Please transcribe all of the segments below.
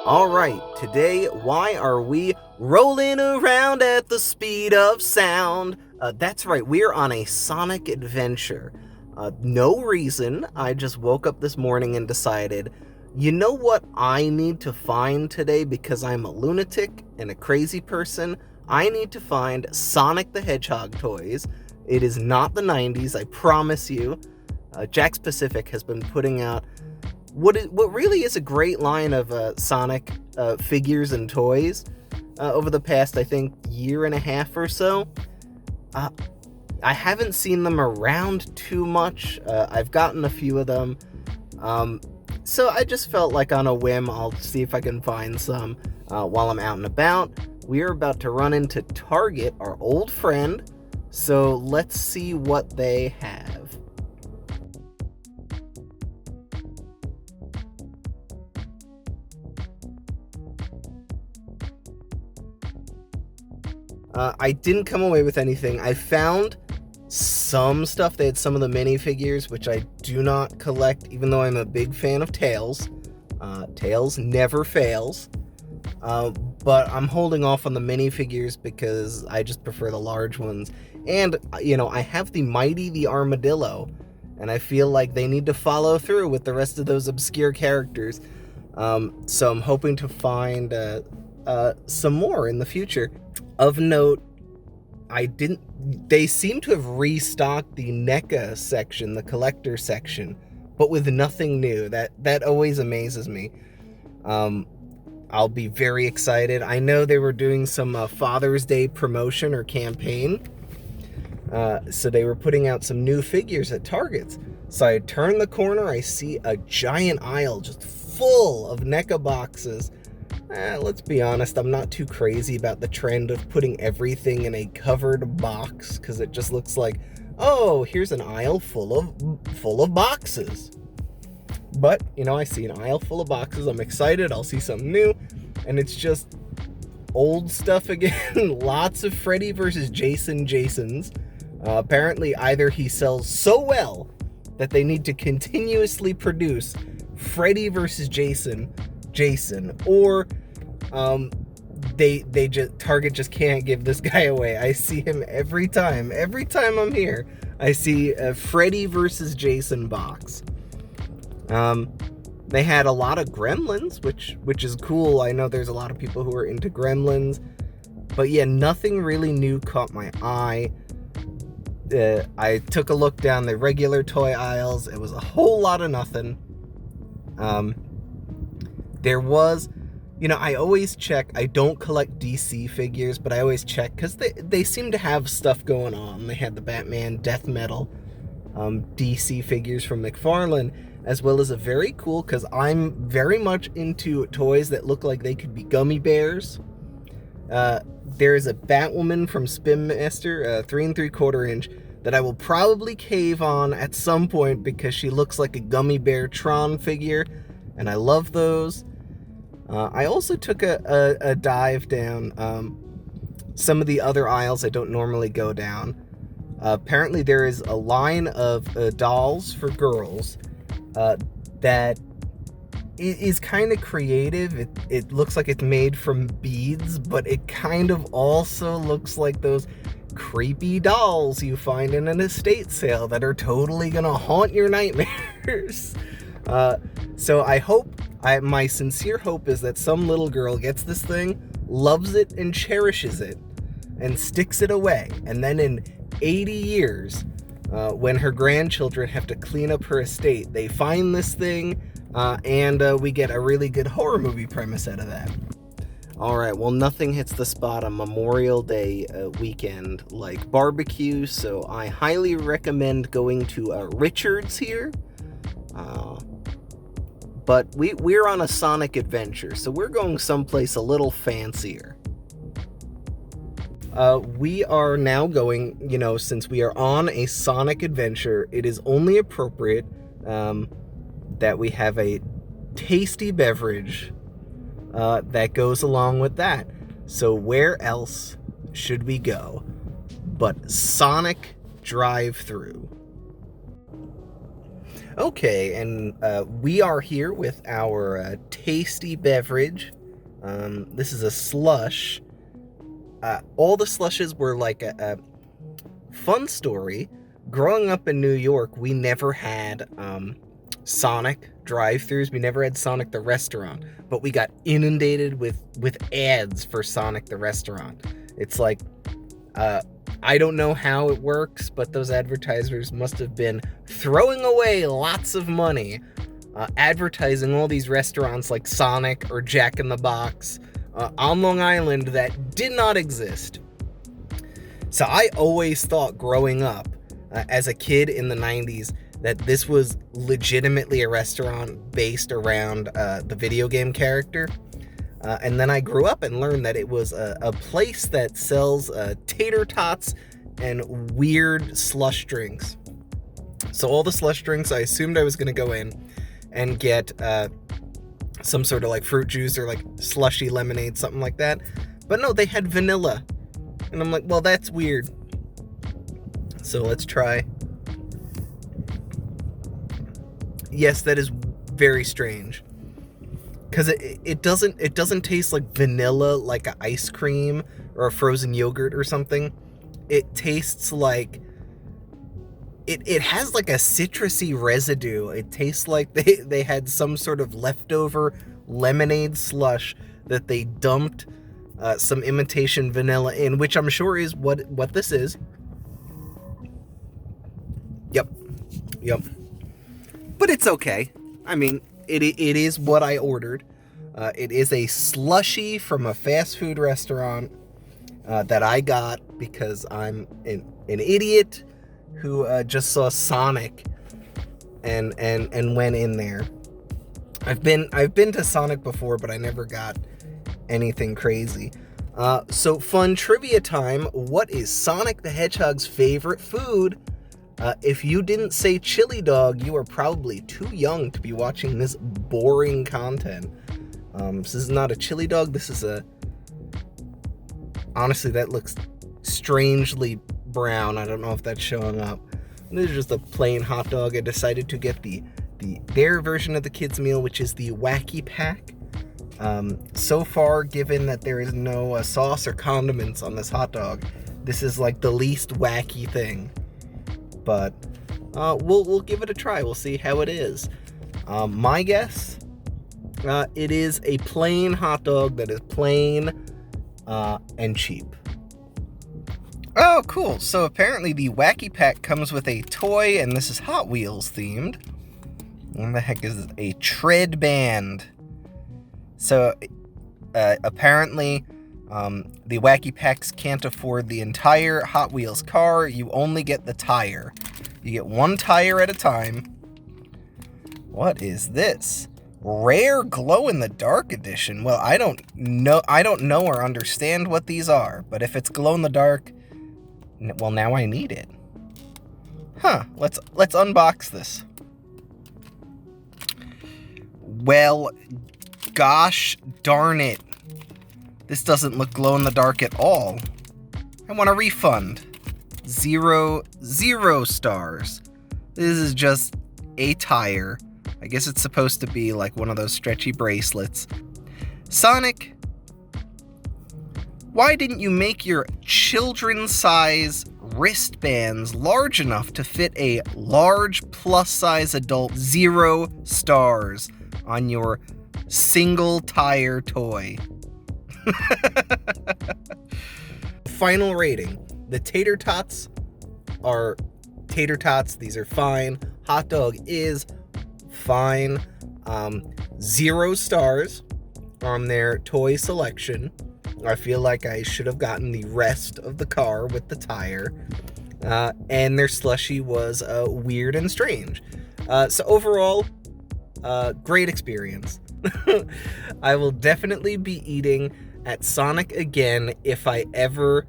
Alright, today, why are we rolling around at the speed of sound? That's right, we're on a Sonic adventure. No reason, I just woke up this morning and decided, you know what I need to find today because I'm a lunatic and a crazy person? I need to find Sonic the Hedgehog toys. It is not the 90s, I promise you. Jakks Pacific has been putting out what really is a great line of Sonic figures and toys over the past, I think, year and a half or so. I haven't seen them around too much. I've gotten a few of them. So I just felt like on a whim, I'll see if I can find some while I'm out and about. We are about to run into Target, our old friend. So let's see what they have. I didn't come away with anything. I found some stuff. They had some of the minifigures, which I do not collect, even though I'm a big fan of Tails. Tails never fails. But I'm holding off on the minifigures because I just prefer the large ones. And, I have the Mighty the Armadillo, and I feel like they need to follow through with the rest of those obscure characters. So I'm hoping to find some more in the future. Of note, they seem to have restocked the NECA section, the collector section, but with nothing new. That always amazes me. I'll be very excited. I know they were doing some Father's Day promotion or campaign, so they were putting out some new figures at Targets. So I turn the corner, I see a giant aisle just full of NECA boxes. Let's be honest, I'm not too crazy about the trend of putting everything in a covered box, because it just looks like, oh, here's an aisle full of boxes. But, I see an aisle full of boxes, I'm excited, I'll see something new, and it's just old stuff again. Lots of Freddy versus Jason Jasons. Apparently, either he sells so well that they need to continuously produce Freddy versus Jason, or Target just can't give this guy away. I see him every time I'm here. I see a Freddy versus Jason box. They had a lot of Gremlins, which is cool. I know there's a lot of people who are into Gremlins, but yeah, nothing really new caught my eye. I took a look down the regular toy aisles. It was a whole lot of nothing. There was, I always check. I don't collect DC figures, but I always check because they seem to have stuff going on. They had the Batman Death Metal DC figures from McFarlane, as well as a very cool, because I'm very much into toys that look like they could be gummy bears. There's a Batwoman from Spin Master, 3 3/4 inch, that I will probably cave on at some point because she looks like a gummy bear Tron figure, and I love those. I also took a dive down some of the other aisles I don't normally go down. Apparently there is a line of dolls for girls that is kind of creative. It looks like it's made from beads, but it kind of also looks like those creepy dolls you find in an estate sale that are totally gonna haunt your nightmares. So my sincere hope is that some little girl gets this thing, loves it, and cherishes it, and sticks it away. And then in 80 years, when her grandchildren have to clean up her estate, they find this thing, and we get a really good horror movie premise out of that. Alright, well, nothing hits the spot on Memorial Day weekend like barbecue, so I highly recommend going to Richard's here. But we're on a Sonic adventure, so we're going someplace a little fancier. We are now going, since we are on a Sonic adventure, it is only appropriate that we have a tasty beverage that goes along with that. So where else should we go but Sonic Drive-Thru? Okay, and we are here with our tasty beverage. This is a slush. All the slushes were like a fun story. Growing up in New York, we never had Sonic drive-thrus. We never had Sonic the restaurant, but we got inundated with ads for Sonic the restaurant. It's like, I don't know how it works, but those advertisers must have been throwing away lots of money advertising all these restaurants like Sonic or Jack in the Box on Long Island that did not exist. So I always thought growing up as a kid in the 90s that this was legitimately a restaurant based around the video game character. And then I grew up and learned that it was a place that sells tater tots and weird slush drinks. So all the slush drinks, I assumed I was going to go in and get some sort of like fruit juice or like slushy lemonade, something like that. But no, they had vanilla. And I'm like, well, that's weird. So let's try. Yes, that is very strange. Because it doesn't taste like vanilla, like an ice cream or a frozen yogurt or something. It tastes like it has like a citrusy residue. It tastes like they had some sort of leftover lemonade slush that they dumped some imitation vanilla in, which I'm sure is what this is. Yep. But it's okay. I mean, it is what I ordered. It is a slushie from a fast food restaurant that I got because I'm an idiot who just saw Sonic and went in there. I've been to Sonic before, but I never got anything crazy. So fun trivia time. What is Sonic the Hedgehog's favorite food? If you didn't say chili dog, you are probably too young to be watching this boring content. This is not a chili dog. This is honestly, that looks strangely brown. I don't know if that's showing up. This is just a plain hot dog. I decided to get their version of the kids meal, which is the Wacky Pack. So far, given that there is no sauce or condiments on this hot dog, this is like the least wacky thing. But we'll give it a try. We'll see how it is. My guess, it is a plain hot dog that is plain and cheap. Oh, cool. So apparently the Wacky Pack comes with a toy, and this is Hot Wheels themed. What the heck is a tread band? So apparently the Wacky Packs can't afford the entire Hot Wheels car. You only get the tire. You get one tire at a time. What is this? Rare glow-in-the-dark edition. Well, I don't know or understand what these are, but if it's glow-in-the-dark, well, now I need it. Huh, let's unbox this. Well, gosh darn it. This doesn't look glow-in-the-dark at all. I want a refund. 0 stars. This is just a tire. I guess it's supposed to be like one of those stretchy bracelets. Sonic, why didn't you make your children's-size wristbands large enough to fit a large plus-size adult? 0 stars on your single-tire toy. Final rating. The tater tots are tater tots. These are fine. Hot dog is fine. 0 stars on their toy selection. I feel like I should have gotten the rest of the car with the tire. And their slushie was weird and strange. So overall, great experience. I will definitely be eating at Sonic again if I ever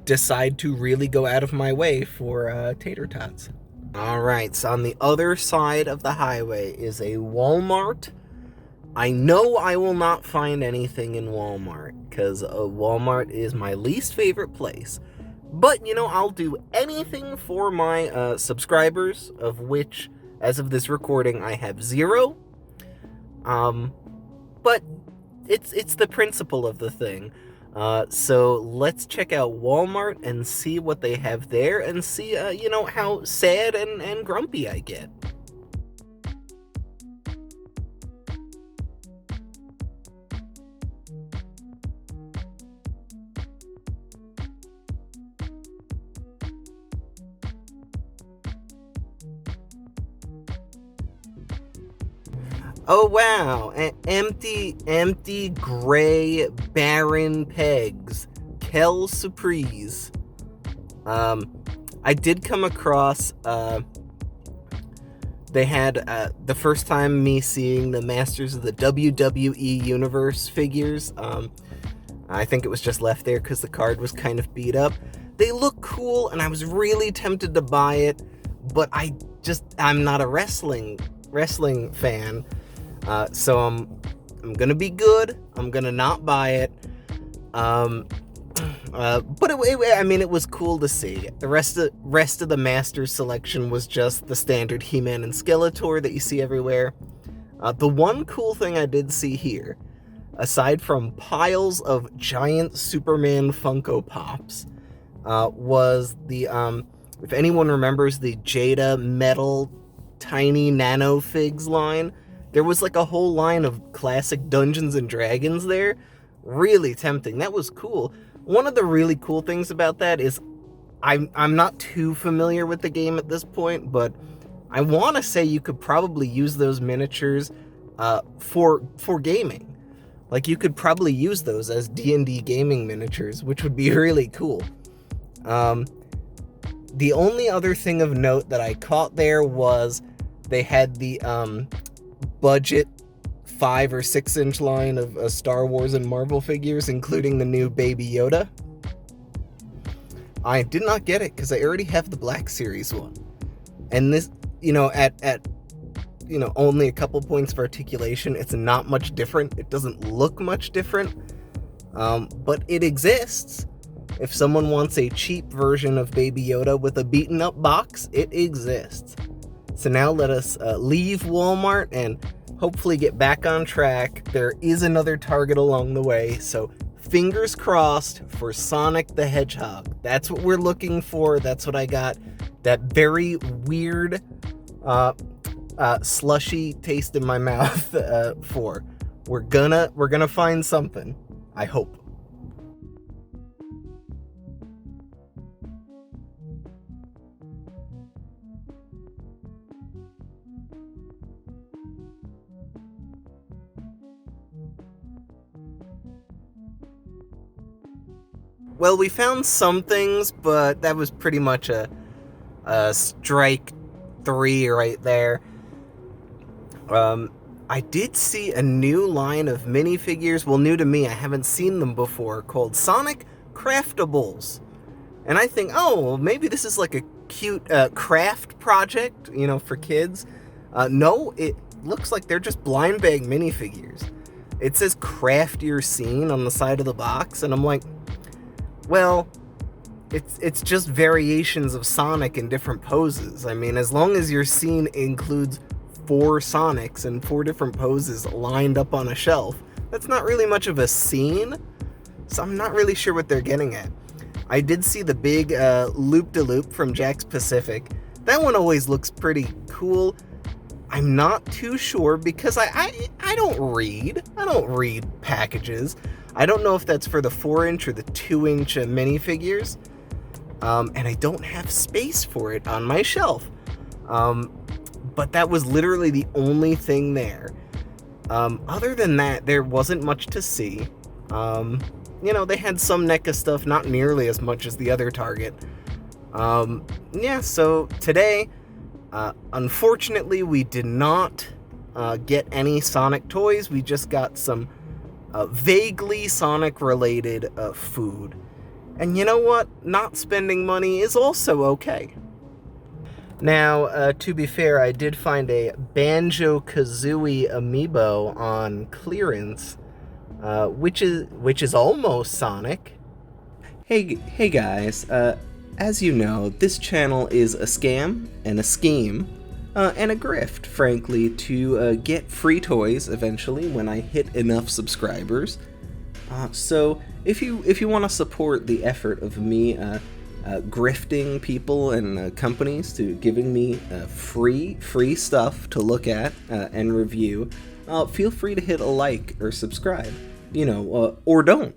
decide to really go out of my way for tater tots. Alright, so on the other side of the highway is a Walmart. I know I will not find anything in Walmart, because Walmart is my least favorite place. But, I'll do anything for my subscribers, of which, as of this recording, I have 0. But it's the principle of the thing. So let's check out Walmart and see what they have there and see, how sad and grumpy I get. Oh wow, empty, gray, barren pegs. Quelle surprise. I did come across, they had, the first time me seeing the Masters of the WWE Universe figures, I think it was just left there because the card was kind of beat up. They look cool, and I was really tempted to buy it, but I'm not a wrestling fan. So I'm gonna be good. I'm gonna not buy it. But it was cool to see. The rest of the Masters selection was just the standard He-Man and Skeletor that you see everywhere. The one cool thing I did see here, aside from piles of giant Superman Funko Pops, was the if anyone remembers the Jada metal tiny nano figs line. There was like a whole line of classic Dungeons and Dragons there. Really tempting. That was cool. One of the really cool things about that is I'm not too familiar with the game at this point, but I want to say you could probably use those miniatures for gaming. Like, you could probably use those as D&D gaming miniatures, which would be really cool. The only other thing of note that I caught there was they had the budget 5 or 6 inch line of Star Wars and Marvel figures, including the new Baby Yoda. I did not get it because I already have the Black Series one, and this, at only a couple points of articulation, it's not much different. It doesn't look much different, but it exists. If someone wants a cheap version of Baby Yoda with a beaten up box, it exists. So now let us leave Walmart and hopefully get back on track. There is another Target along the way, so fingers crossed for Sonic the Hedgehog. That's what we're looking for. That's what I got. That very weird, slushy taste in my mouth for. We're gonna find something. I hope. Well, we found some things, but that was pretty much a strike 3 right there. I did see a new line of minifigures, well, new to me, I haven't seen them before, called Sonic Craftables. And I think, oh, well, maybe this is like a cute craft project, for kids. No, it looks like they're just blind bag minifigures. It says craft your scene on the side of the box, and I'm like, well, it's just variations of Sonic in different poses. I mean, as long as your scene includes 4 Sonics and 4 different poses lined up on a shelf, that's not really much of a scene, so I'm not really sure what they're getting at. I did see the big loop-de-loop from Jack's Pacific. That one always looks pretty cool. I'm not too sure because I don't read. I don't read packages. I don't know if that's for the 4-inch or the 2-inch minifigures. And I don't have space for it on my shelf. But that was literally the only thing there. Other than that, there wasn't much to see. They had some NECA stuff, not nearly as much as the other Target. So today, unfortunately, we did not get any Sonic toys. We just got some vaguely Sonic-related food. And you know what? Not spending money is also okay. Now, to be fair, I did find a Banjo-Kazooie amiibo on clearance, which is almost Sonic. Hey guys, as you know, this channel is a scam and a scheme and a grift, frankly, to get free toys eventually when I hit enough subscribers. So if you want to support the effort of me grifting people and companies to giving me free stuff to look at and review, feel free to hit a like or subscribe, or don't.